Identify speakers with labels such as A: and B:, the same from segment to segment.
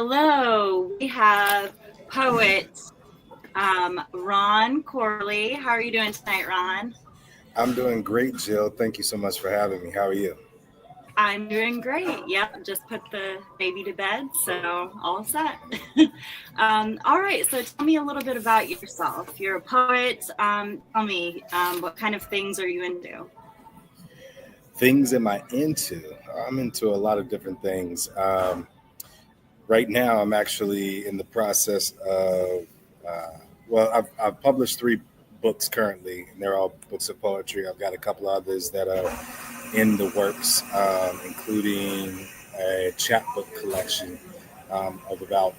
A: Hello, we have poet Ron Corley. How are you doing tonight, Ron?
B: I'm doing great, Jill. Thank you so much for having me. How are you?
A: I'm doing great. Yep, just put the baby to bed, so all set. All right, so tell me a little bit about yourself. You're a poet. Tell me, what kind of things are you into?
B: Things am I into? I'm into a lot of different things. Right now, I'm actually in the process of, I've published three books currently, and they're all books of poetry. I've got a couple others that are in the works, including a chapbook collection of about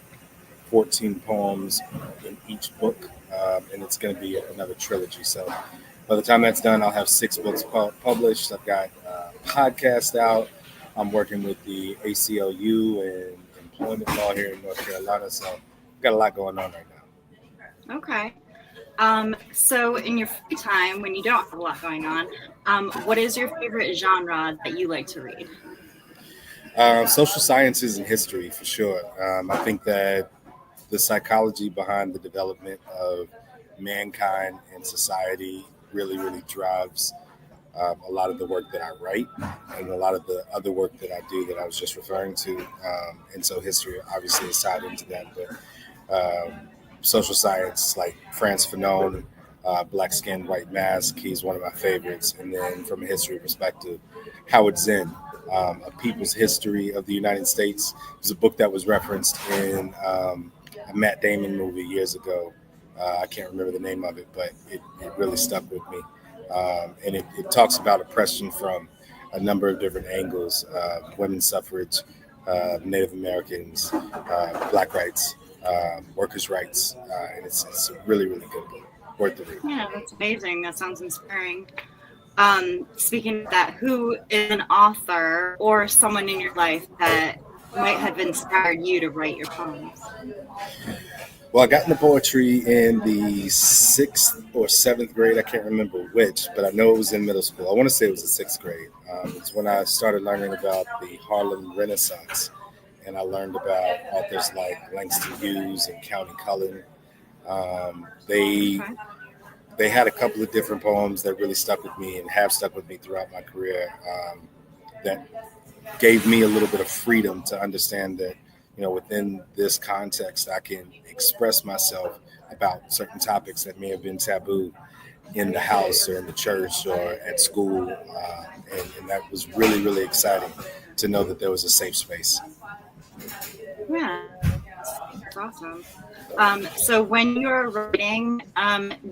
B: 14 poems in each book, and it's going to be another trilogy. So by the time that's done, I'll have six books published. I've got a podcast out. I'm working with the ACLU and employment law here in North Carolina. So I've got a lot going on right now.
A: Okay. So in your free time, when you don't have a lot going on, what is your favorite genre that you like to read?
B: Social sciences and history, for sure. I think that the psychology behind the development of mankind and society really drives a lot of the work that I write and a lot of the other work that I do that I was just referring to. And so history obviously is tied into that. But social science, like Frantz Fanon, Black Skin, White Mask, he's one of my favorites. And then from a history perspective, Howard Zinn, A People's History of the United States. It was a book that was referenced in a Matt Damon movie years ago. I can't remember the name of it, but it really stuck with me. And it talks about oppression from a number of different angles: women's suffrage, Native Americans, Black rights, workers' rights, and it's a really good book, worth the read.
A: Yeah, that's amazing. That sounds inspiring. Speaking of that, who is an author or someone in your life that might have inspired you to write your poems?
B: Well, I got into poetry in the sixth or seventh grade. I can't remember which, but I know it was in middle school. I want to say it was the sixth grade. It's when I started learning about the Harlem Renaissance, and I learned about authors like Langston Hughes and Countee Cullen. Um, they
A: Okay.
B: they had a couple of different poems that really stuck with me and have stuck with me throughout my career. That gave me a little bit of freedom to understand that, within this context, I can express myself about certain topics that may have been taboo in the house or in the church or at school. And that was really exciting to know that there was a safe space.
A: Yeah, that's awesome. So when you're writing,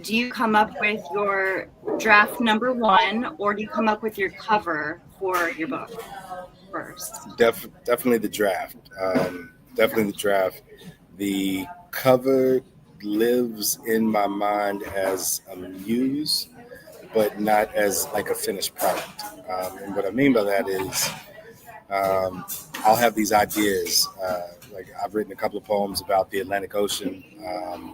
A: do you come up with your draft number one, or do you come up with your cover for your book first?
B: Definitely the draft. Definitely the draft. The cover lives in my mind as a muse, but not as like a finished product. And what I mean by that is, um, I'll have these ideas. Like I've written a couple of poems about the Atlantic Ocean.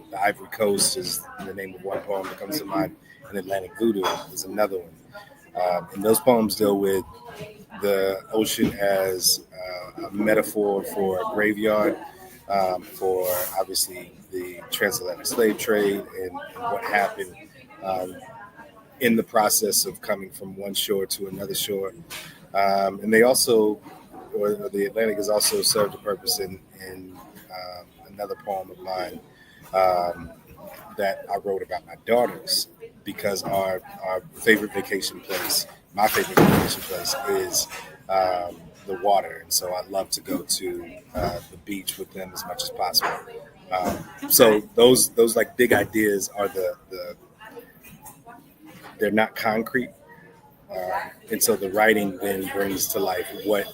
B: The Ivory Coast is the name of one poem that comes to mind, and Atlantic Voodoo is another one. And those poems deal with the ocean as a metaphor for a graveyard, for obviously the transatlantic slave trade and what happened um, in the process of coming from one shore to another shore. And they also, or the Atlantic has also served a purpose in another poem of mine um, that I wrote about my daughters, because our favorite vacation place, my favorite vacation place is the water. And so I love to go to the beach with them as much as possible. So
A: Okay.
B: those like big ideas are the they're not concrete. And so the writing then brings to life what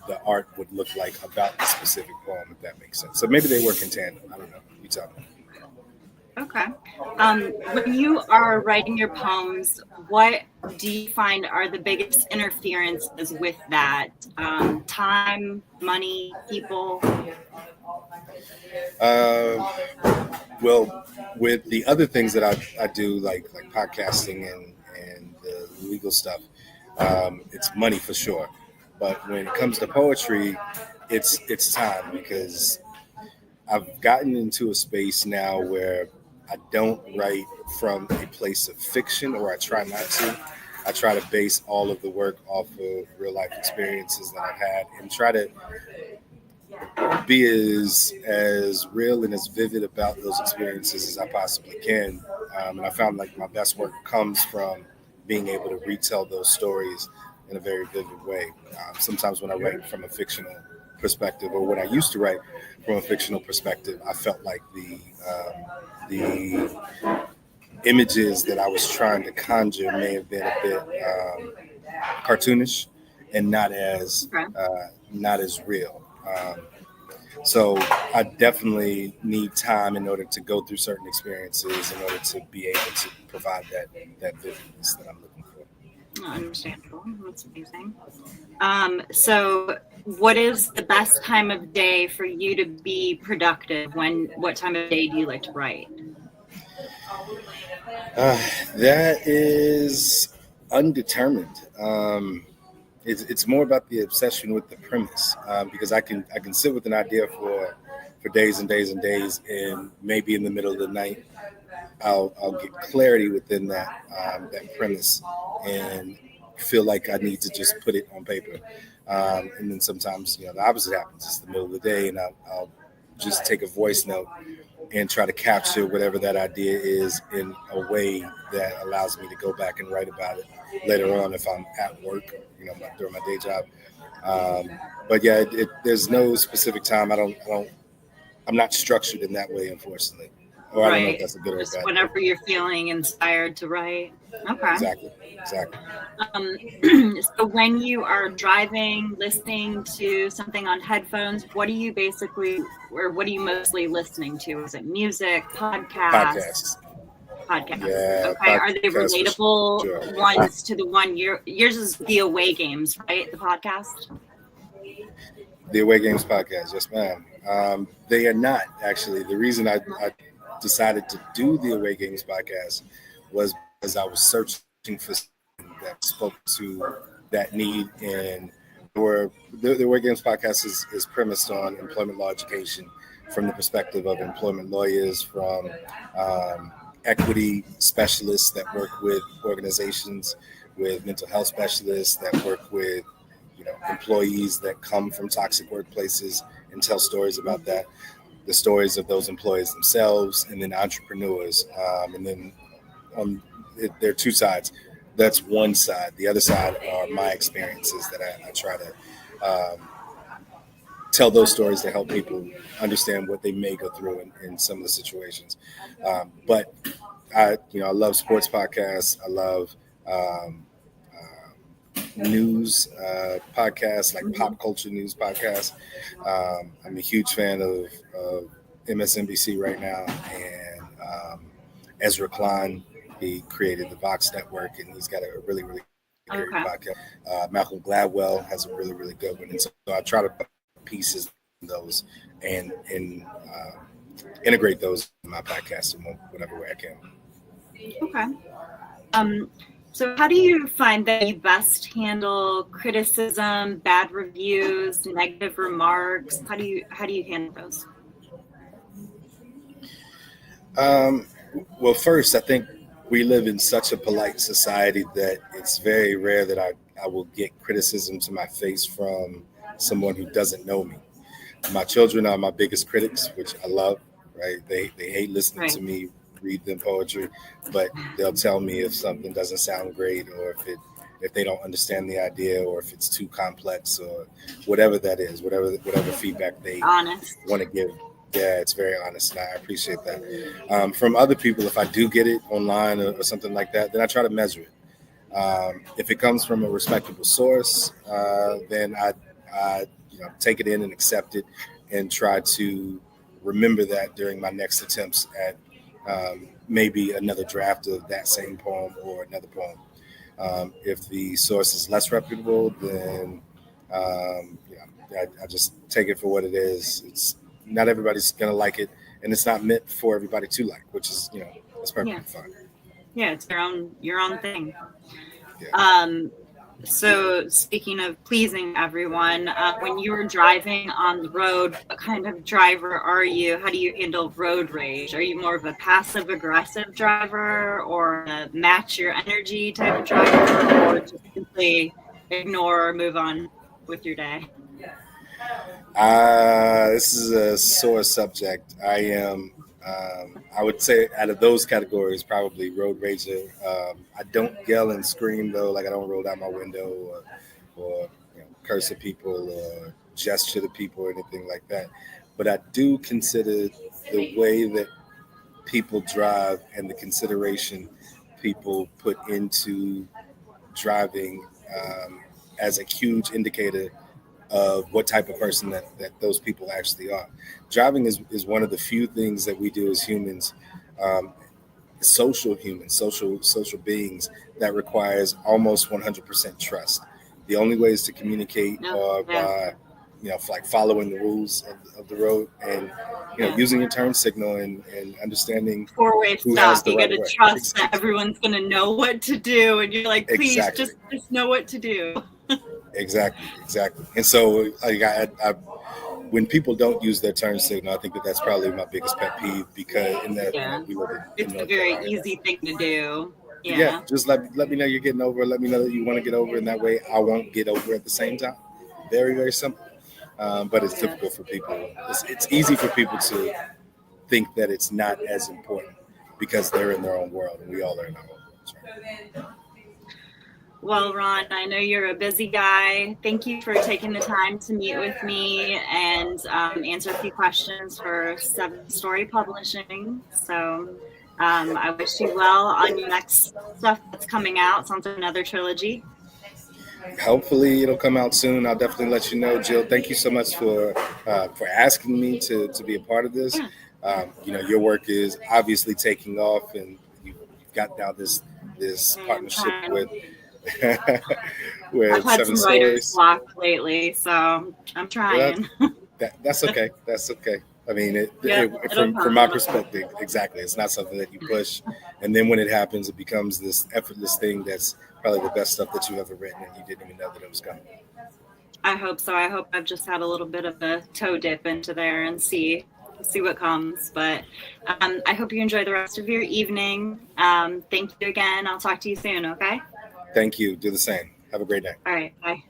B: the art would look like about the specific poem, if that makes sense. So maybe they work in tandem. I don't know. You tell me.
A: Okay. When you are writing your poems, what do you find are the biggest interferences with that? Time, money, people?
B: Uh, well, with the other things that I do, like podcasting and the legal stuff, it's money for sure. But when it comes to poetry, it's time, because I've gotten into a space now where I don't write from a place of fiction, or I try not to. I try to base all of the work off of real life experiences that I've had, and try to be as real and as vivid about those experiences as I possibly can. And I found like my best work comes from being able to retell those stories in a very vivid way. Sometimes when I write from a fictional perspective, or when I used to write from a fictional perspective, I felt like the images that I was trying to conjure may have been a bit cartoonish and
A: Okay.
B: not as real. So I definitely need time in order to go through certain experiences in order to be able to provide that vividness that I'm looking for.
A: Understandable. That's amazing. So what is the best time of day for you to be productive? What time of day do you like to write?
B: That is undetermined. It's more about the obsession with the premise, because I can sit with an idea for days and days and days, and maybe in the middle of the night I'll get clarity within that premise and feel like I need to just put it on paper. And then sometimes the opposite happens. It's the middle of the day, and I'll just take a voice note and try to capture whatever that idea is in a way that allows me to go back and write about it later on if I'm at work, during my day job. But yeah, there's no specific time. I'm not structured in that way, unfortunately. Or I don't know if
A: Right.
B: that's a good or
A: Just
B: bad
A: whenever
B: thing.
A: you're feeling inspired to write. Okay.
B: Exactly.
A: So when you are driving, listening to something on headphones, what are you mostly listening to? Is it music, podcasts?
B: Podcasts.
A: Podcasts.
B: Yeah,
A: Okay. Are they
B: podcasts for
A: relatable
B: sure.
A: ones to the one yours is the Away Games, right? The podcast?
B: The Away Games podcast, yes, ma'am. They are not, actually. The reason I decided to do the Away Games podcast was because I was searching for something that spoke to that need. And the Away Games podcast is premised on employment law education from the perspective of employment lawyers, from equity specialists that work with organizations, with mental health specialists that work with employees that come from toxic workplaces and tell stories about that, the stories of those employees themselves, and then entrepreneurs. And then there are two sides. That's one side. The other side are my experiences that I try to tell those stories to help people understand what they may go through in some of the situations. But I love sports podcasts. I love news podcasts, like pop culture news podcasts. I'm a huge fan of MSNBC right now, and Ezra Klein. He created the Vox Network, and he's got a really, really great
A: Okay.
B: podcast. Malcolm Gladwell has a really, really good one, and so I try to put pieces in those and integrate those in my podcast in whatever way I can.
A: Okay. So how do you find that you best handle criticism, bad reviews, negative remarks? How do you handle those?
B: Well, first, I think we live in such a polite society that it's very rare that I will get criticism to my face from someone who doesn't know me. My children are my biggest critics, which I love, right? They hate listening to me read them poetry, but they'll tell me if something doesn't sound great, or if they don't understand the idea, or if it's too complex, or whatever that is, whatever feedback they
A: Honest.
B: want to give. Yeah, it's very honest, and I appreciate that. From other people, if I do get it online or something like that, then I try to measure it. If it comes from a respectable source, then I take it in and accept it, and try to remember that during my next attempts at maybe another draft of that same poem or another poem. If the source is less reputable, then I just take it for what it is. It's not everybody's gonna like it, and it's not meant for everybody to like, which is that's perfectly fine.
A: Yeah, it's your own thing.
B: Yeah.
A: So speaking of pleasing everyone, when you're driving on the road, what kind of driver are you? How do you handle road rage? Are you more of a passive aggressive driver or a match your energy type of driver, or just simply ignore or move on with your day?
B: This is a sore subject. I would say out of those categories, probably road rager. I don't yell and scream though, like I don't roll down my window or curse at people or gesture to people or anything like that. But I do consider the way that people drive and the consideration people put into driving as a huge indicator of what type of person that those people actually are. Driving is one of the few things that we do as humans, um, social humans, social beings, that requires almost 100% trust. The only ways to communicate
A: No,
B: are
A: yeah,
B: by, like following the rules of the road and,
A: yeah.
B: using your turn signal and understanding
A: Four-way
B: who has
A: stop.
B: the
A: You got
B: right
A: to
B: of way.
A: trust that everyone's going to know what to do, and you're like, please,
B: Exactly.
A: just know what to do.
B: Exactly. And so, like, when people don't use their turn signal, I think that's probably my biggest pet peeve because in that
A: Yeah,
B: we live in
A: it's a
B: North
A: very
B: Carolina.
A: easy thing to do.
B: Yeah,
A: Yeah,
B: just let me know you're getting over. Let me know that you want to get over, and that way I won't get over at the same time. Very, very simple. But it's
A: yeah.
B: difficult for people. It's easy for people to think that it's not as important because they're in their own world, and we all are in our own worlds. Right?
A: Well, Ron, I know you're a busy guy. Thank you for taking the time to meet with me and answer a few questions for Seven Story Publishing. So I wish you well on your next stuff that's coming out. Sounds like another trilogy.
B: Hopefully it'll come out soon. I'll definitely let you know, Jill. Thank you so much for asking me to be a part of this.
A: Yeah.
B: Your work is obviously taking off, and you've got now this
A: And I'm
B: partnership
A: trying.
B: with
A: I've
B: with
A: had
B: Seven
A: some writer's
B: Stories.
A: block lately, so I'm
B: Well,
A: trying.
B: that's okay. That's okay. I mean,
A: Yep, it'll
B: from
A: come.
B: my
A: It'll come.
B: perspective, exactly. It's not something that you push, and then when it happens, it becomes this effortless thing that's probably the best stuff that you've ever written, and you didn't even know that it was coming.
A: I hope so. I hope I've just had a little bit of a toe dip into there and see what comes. But I hope you enjoy the rest of your evening. Thank you again. I'll talk to you soon. Okay.
B: Thank you. Do the same. Have a great day.
A: All right. Bye.